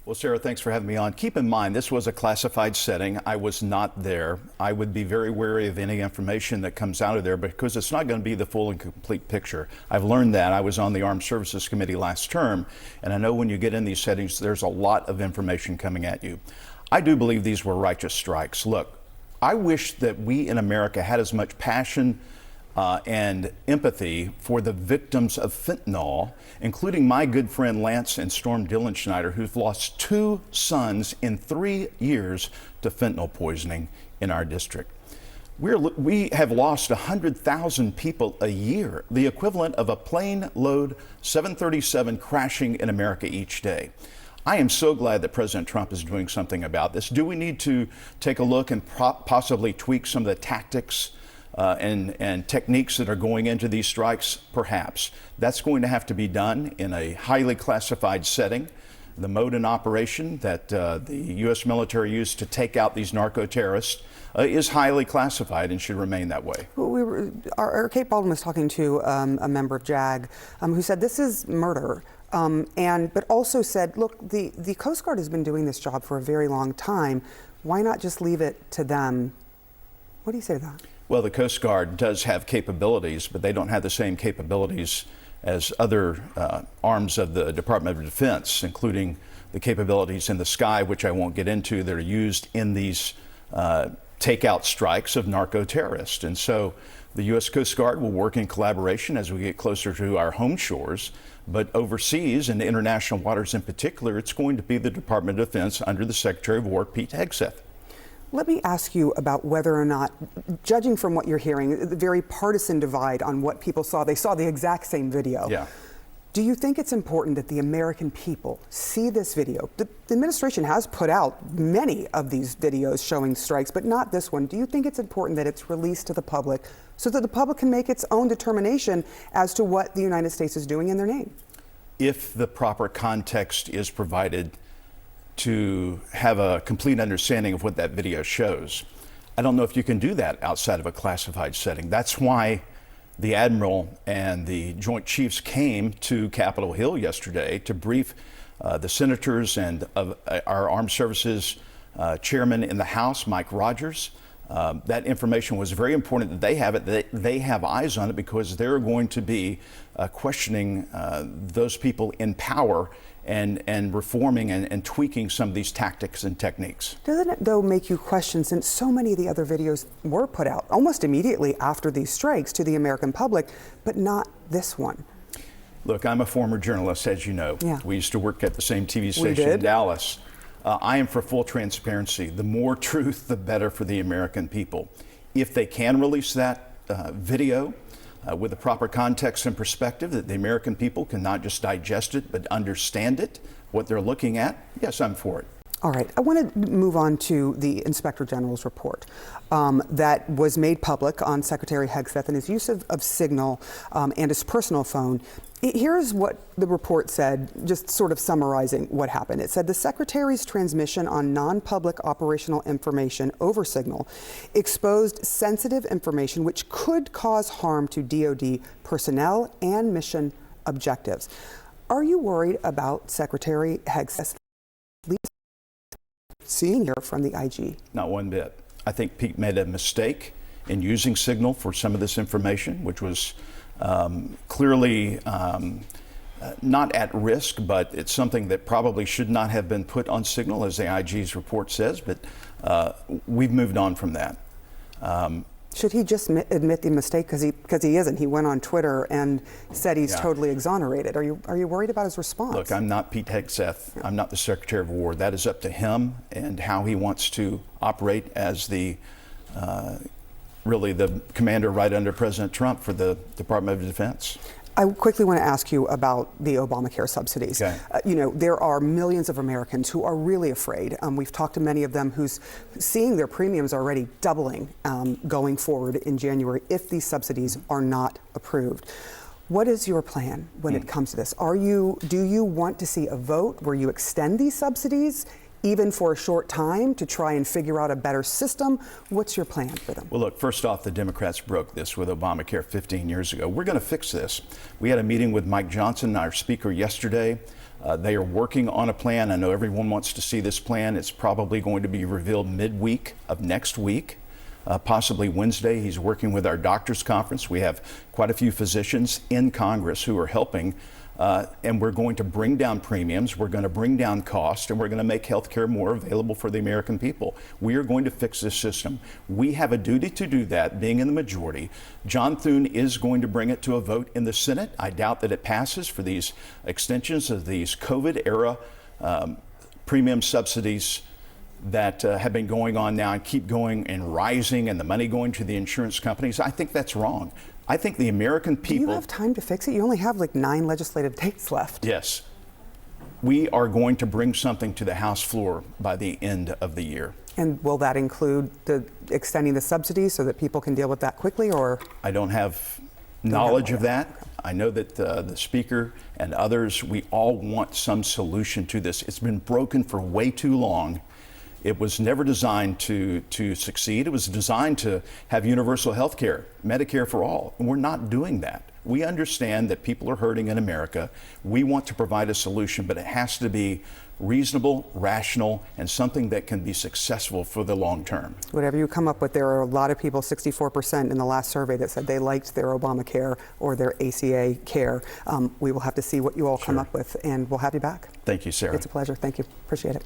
Well, Sarah, thanks for having me on. Keep in mind, this was a classified setting. I was not there. I would be very wary of any information that comes out of there because it's not going to be the full and complete picture. I've learned that. I was on the Armed Services Committee last term, and I know when you get in these settings, there's a lot of information coming at you. I do believe these were righteous strikes. Look, I wish that we in America had as much passion and empathy for the victims of fentanyl, including my good friend Lance and Storm Dillenschneider, who've lost 2 sons in 3 years to fentanyl poisoning in our district. We have lost 100,000 people a year, the equivalent of a plane load 737 crashing in America each day. I am so glad that President Trump is doing something about this. Do we need to take a look and possibly tweak some of the tactics and techniques that are going into these strikes? Perhaps. That's going to have to be done in a highly classified setting. The mode in operation that the U.S. military used to take out these narco-terrorists is highly classified and should remain that way. Our Kate Baldwin was talking to a member of JAG who said this is murder. But also said, look, the Coast Guard has been doing this job for a very long time. Why not just leave it to them? What do you say to that? Well, the Coast Guard does have capabilities, but they don't have the same capabilities as other arms of the Department of Defense, including the capabilities in the sky, which I won't get into, that are used in these takeout strikes of narco-terrorists. And so the U.S. Coast Guard will work in collaboration as we get closer to our home shores. But overseas, in international waters in particular, it's going to be the Department of Defense under the Secretary of War, Pete Hegseth. Let me ask you about whether or not, judging from what you're hearing, the very partisan divide on what people saw. They saw the exact same video. Yeah. Do you think it's important that the American people see this video? The administration has put out many of these videos showing strikes, but not this one. Do you think it's important that it's released to the public so that the public can make its own determination as to what the United States is doing in their name? If the proper context is provided to have a complete understanding of what that video shows. I don't know if you can do that outside of a classified setting. That's why the Admiral and the Joint Chiefs came to Capitol Hill yesterday to brief the senators and our Armed Services Chairman in the House, Mike Rogers. That information was very important that they have it, that they have eyes on it, because they're going to be questioning those people in power and reforming and tweaking some of these tactics and techniques. Doesn't it, though, make you question, since so many of the other videos were put out almost immediately after these strikes to the American public, but not this one? Look, I'm a former journalist, as you know. Yeah. We used to work at the same TV station in Dallas. I am for full transparency. The more truth, the better for the American people. If they can release that video with the proper context and perspective, that the American people can not just digest it, but understand it, what they're looking at, yes, I'm for it. All right, I want to move on to the Inspector General's report that was made public on Secretary Hegseth and his use of Signal and his personal phone. Here's what the report said, just sort of summarizing what happened. It said the Secretary's transmission on non-public operational information over Signal exposed sensitive information which could cause harm to DoD personnel and mission objectives. Are you worried about Secretary Hegseth seeing here from the IG? Not one bit. I think Pete made a mistake in using Signal for some of this information, which was clearly not at risk, but it's something that probably should not have been put on Signal, as the IG's report says, but we've moved on from that. Should he just admit the mistake? Because he isn't. He went on Twitter and said he's totally exonerated. Are you worried about his response? Look, I'm not Pete Hegseth. I'm not the Secretary of War. That is up to him and how he wants to operate as the really the commander right under President Trump for the Department of Defense. I quickly want to ask you about the Obamacare subsidies. Okay. There are millions of Americans who are really afraid. We've talked to many of them who's seeing their premiums already doubling going forward in January if these subsidies are not approved. What is your plan when it comes to this? Do you want to see a vote where you extend these subsidies even for a short time to try and figure out a better system? What's your plan for them? Well, look, first off, the Democrats broke this with Obamacare 15 years ago. We're going to fix this. We had a meeting with Mike Johnson, our speaker, yesterday. They are working on a plan. I know everyone wants to see this plan. It's probably going to be revealed midweek of next week, possibly Wednesday. He's working with our doctors conference. We have quite a few physicians in Congress who are helping, and we're going to bring down premiums, we're going to bring down costs, and we're going to make health care more available for the American people. We are going to fix this system. We have a duty to do that, being in the majority. John Thune is going to bring it to a vote in the Senate. I doubt that it passes for these extensions of these COVID-era premium subsidies that have been going on now and keep going and rising, and the money going to the insurance companies. I think that's wrong. I think the American people... Do you have time to fix it? You only have like 9 legislative dates left. Yes. We are going to bring something to the House floor by the end of the year. And will that include extending the subsidies so that people can deal with that quickly, or? I don't have knowledge of that. I know that the Speaker and others, we all want some solution to this. It's been broken for way too long. It was never designed to succeed. It was designed to have universal health care, Medicare for all, and we're not doing that. We understand that people are hurting in America. We want to provide a solution, but it has to be reasonable, rational, and something that can be successful for the long term. Whatever you come up with, there are a lot of people, 64% in the last survey, that said they liked their Obamacare or their ACA care. We will have to see what you all come up with, and we'll have you back. Thank you, Sarah. It's a pleasure. Thank you. Appreciate it.